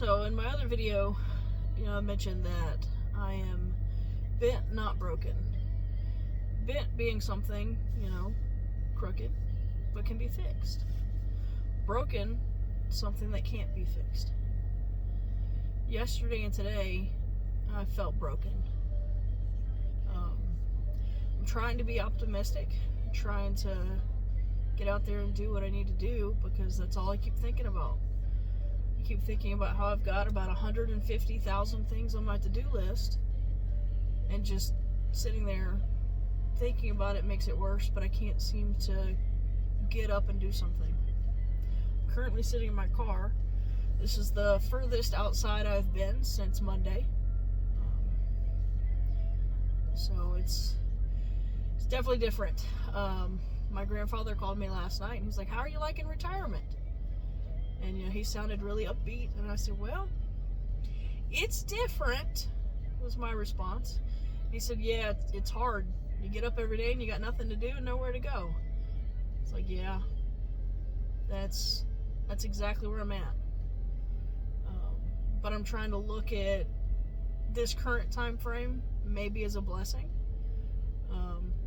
So in my other video, I mentioned that I am bent, not broken. Bent being something, crooked, but can be fixed. Broken, something that can't be fixed. Yesterday and today, I felt broken. I'm trying to be optimistic, trying to get out there and do what I need to do, because that's all I keep thinking about. I keep thinking about how I've got about 150,000 things on my to-do list, and just sitting there thinking about it makes it worse, but I can't seem to get up and do something. I'm currently sitting in my car. This is the furthest outside I've been since Monday. So it's definitely different. My grandfather called me last night and he's like, "How are you liking retirement?" And he sounded really upbeat, and I said, "Well, it's different," was my response. He said, "Yeah, it's hard. You get up every day and you got nothing to do and nowhere to go." It's like, yeah, that's exactly where I'm at. But I'm trying to look at this current time frame maybe as a blessing.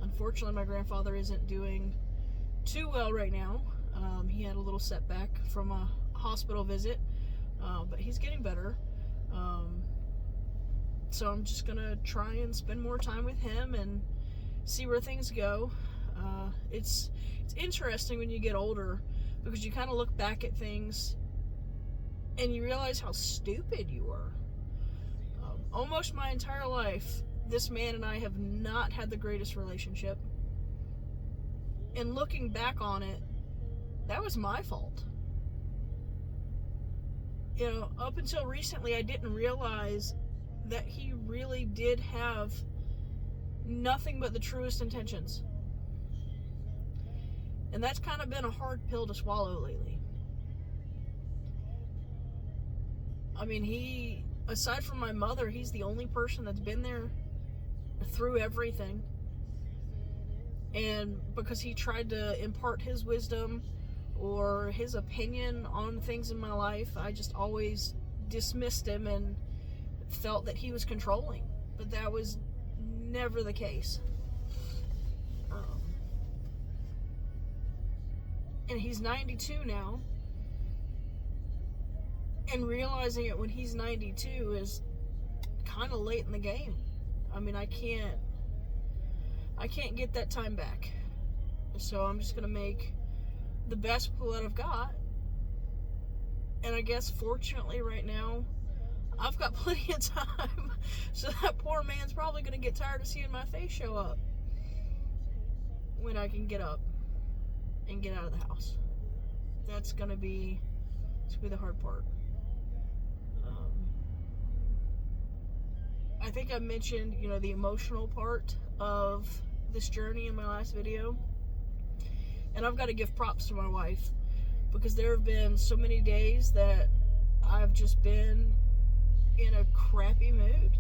Unfortunately, my grandfather isn't doing too well right now. He had a little setback from a hospital visit, but he's getting better. So I'm just gonna try and spend more time with him and see where things go. It's interesting when you get older, because you kind of look back at things and you realize how stupid you were. Almost my entire life, this man and I have not had the greatest relationship. And looking back on it, that was my fault. Up until recently, I didn't realize that he really did have nothing but the truest intentions. And that's kind of been a hard pill to swallow lately. I mean, aside from my mother, he's the only person that's been there through everything. And because he tried to impart his wisdom or his opinion on things in my life, I just always dismissed him and felt that he was controlling. But that was never the case. And he's 92 now. And realizing it when he's 92 is kind of late in the game. I mean, I can't get that time back. So I'm just going to make the best with what I've got. And I guess fortunately right now, I've got plenty of time. So that poor man's probably going to get tired of seeing my face show up when I can get up and get out of the house. That's going to be the hard part. I think I mentioned, the emotional part of this journey in my last video. And I've got to give props to my wife, because there have been so many days that I've just been in a crappy mood.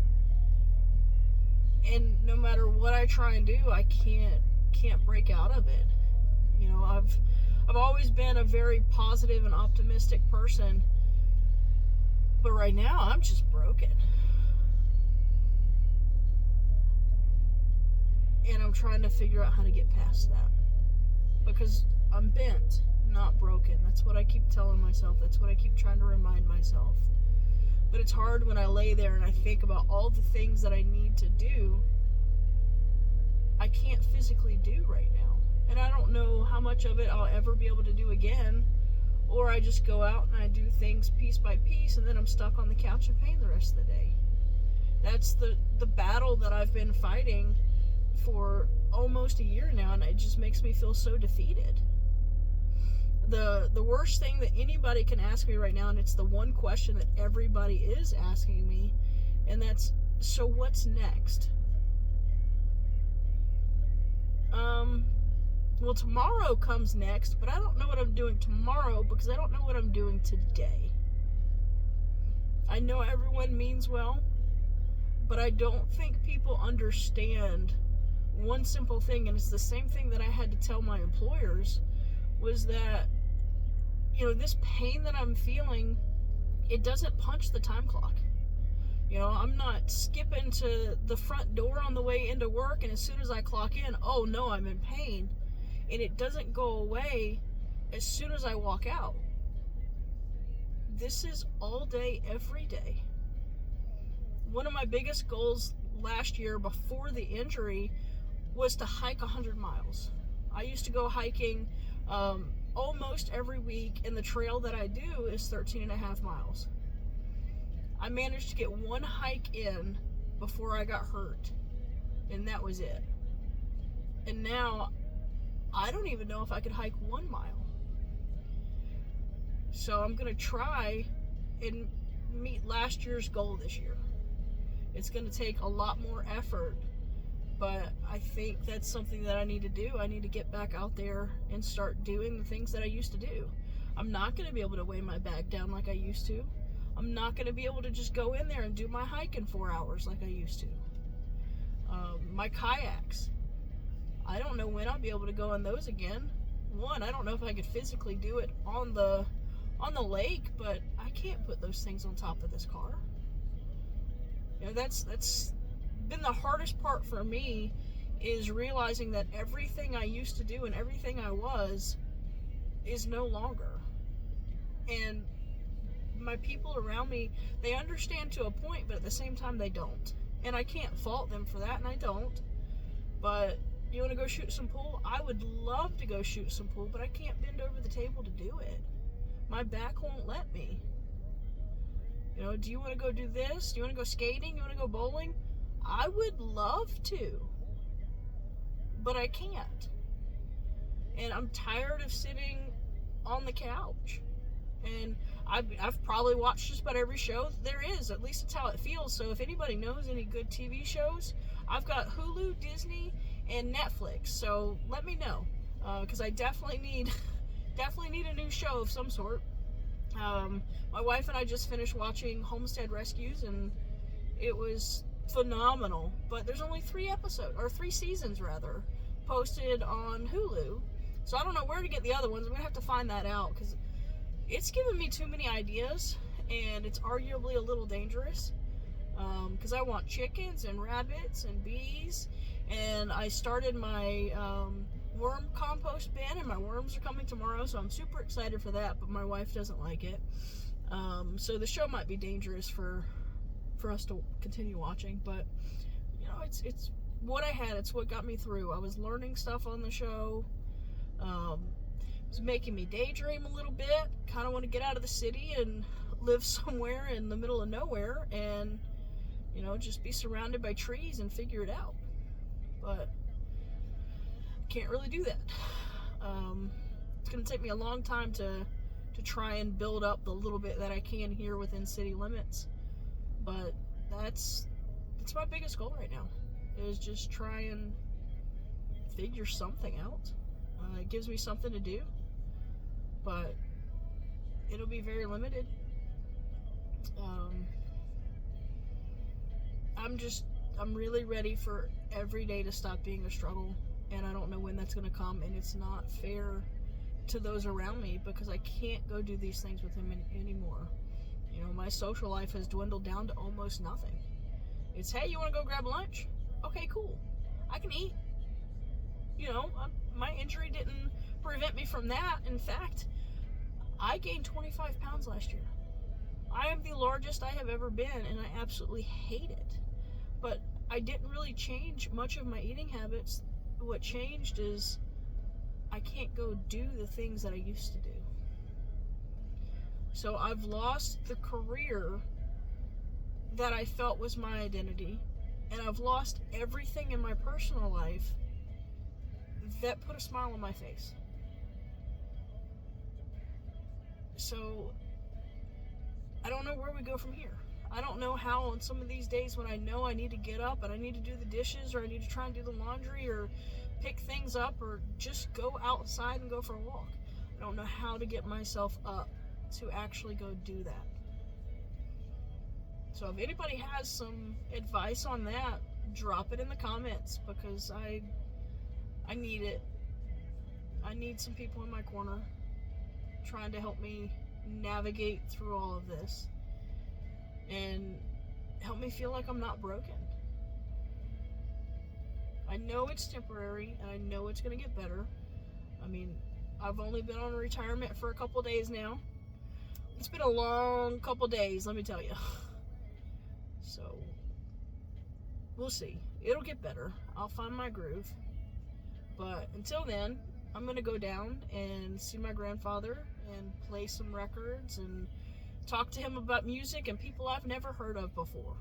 And no matter what I try and do, I can't break out of it. I've always been a very positive and optimistic person, but right now I'm just broken. And I'm trying to figure out how to get past that, because I'm bent, not broken. That's what I keep telling myself. That's what I keep trying to remind myself. But it's hard when I lay there and I think about all the things that I need to do, I can't physically do right now. And I don't know how much of it I'll ever be able to do again, or I just go out and I do things piece by piece, and then I'm stuck on the couch in pain the rest of the day. That's the battle that I've been fighting for almost a year now, and it just makes me feel so defeated. The worst thing that anybody can ask me right now, and it's the one question that everybody is asking me, and that's, so what's next? Well, tomorrow comes next, but I don't know what I'm doing tomorrow, because I don't know what I'm doing today. I know everyone means well, but I don't think people understand one simple thing, and it's the same thing that I had to tell my employers, was that, this pain that I'm feeling it doesn't punch the time clock. You know, I'm not skipping to the front door on the way into work, and as soon as I clock in, oh no, I'm in pain. And it doesn't go away as soon as I walk out. This is all day, every day. One of my biggest goals last year before the injury was to hike 100 miles. I used to go hiking almost every week, and the trail that I do is 13 and a half miles. I managed to get one hike in before I got hurt, and that was it. And now I don't even know if I could hike 1 mile. So I'm going to try and meet last year's goal this year. It's going to take a lot more effort, but I think that's something that I need to do. I need to get back out there and start doing the things that I used to do. I'm not going to be able to weigh my bag down like I used to. I'm not going to be able to just go in there and do my hike in 4 hours like I used to. My kayaks, I don't know when I'll be able to go on those again. One, I don't know if I could physically do it on the lake, but I can't put those things on top of this car. You know, that's been the hardest part for me, is realizing that everything I used to do and everything I was is no longer. And my people around me, they understand to a point, but at the same time they don't. And I can't fault them for that, and I don't. But you want to go shoot some pool? I would love to go shoot some pool, but I can't bend over the table to do it. My back won't let me. You know, do you want to go do this? Do you want to go skating? You want to go bowling? I would love to, but I can't. And I'm tired of sitting on the couch. And I've probably watched just about every show there is. At least it's how it feels. So if anybody knows any good TV shows, I've got Hulu, Disney, and Netflix. So let me know, because I definitely need a new show of some sort. My wife and I just finished watching Homestead Rescues, and it was phenomenal. But there's only 3 seasons rather, posted on Hulu. So I don't know where to get the other ones. I'm gonna have to find that out, because it's given me too many ideas, and it's arguably a little dangerous. Because I want chickens and rabbits and bees, and I started my worm compost bin, and my worms are coming tomorrow, so I'm super excited for that, but my wife doesn't like it. So the show might be dangerous for us to continue watching, but you know, it's what I had. It's what got me through. I was learning stuff on the show. It was making me daydream a little bit. Kind of want to get out of the city and live somewhere in the middle of nowhere, and you know, just be surrounded by trees and figure it out. But I can't really do that. It's going to take me a long time to try and build up the little bit that I can here within city limits. But that's my biggest goal right now, is just try and figure something out. It gives me something to do, but it'll be very limited. I'm really ready for every day to stop being a struggle, and I don't know when that's going to come, and it's not fair to those around me, because I can't go do these things with him anymore. You know, my social life has dwindled down to almost nothing. It's, hey, you want to go grab lunch? Okay, cool. I can eat. You know, my injury didn't prevent me from that. In fact, I gained 25 pounds last year. I am the largest I have ever been, and I absolutely hate it. But I didn't really change much of my eating habits. What changed is I can't go do the things that I used to do. So I've lost the career that I felt was my identity, and I've lost everything in my personal life that put a smile on my face. So I don't know where we go from here. I don't know how on some of these days when I know I need to get up and I need to do the dishes, or I need to try and do the laundry, or pick things up, or just go outside and go for a walk. I don't know how to get myself up to actually go do that. So if anybody has some advice on that, drop it in the comments, because I need it. I need some people in my corner trying to help me navigate through all of this. and help me feel like I'm not broken. I know it's temporary, and I know it's going to get better. I mean, I've only been on retirement for a couple days now. It's been a long couple days, let me tell you. So, we'll see. It'll get better. I'll find my groove. But until then, I'm going to go down and see my grandfather and play some records and talk to him about music and people I've never heard of before.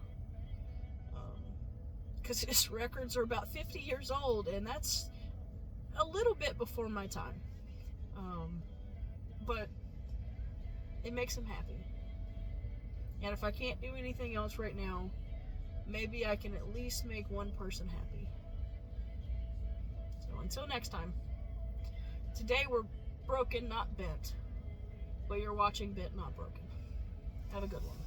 Because his records are about 50 years old, and that's a little bit before my time. But it makes him happy. And if I can't do anything else right now, maybe I can at least make one person happy. So until next time, today we're broken, not bent. But you're watching Bent, Not Broken. Have a good one.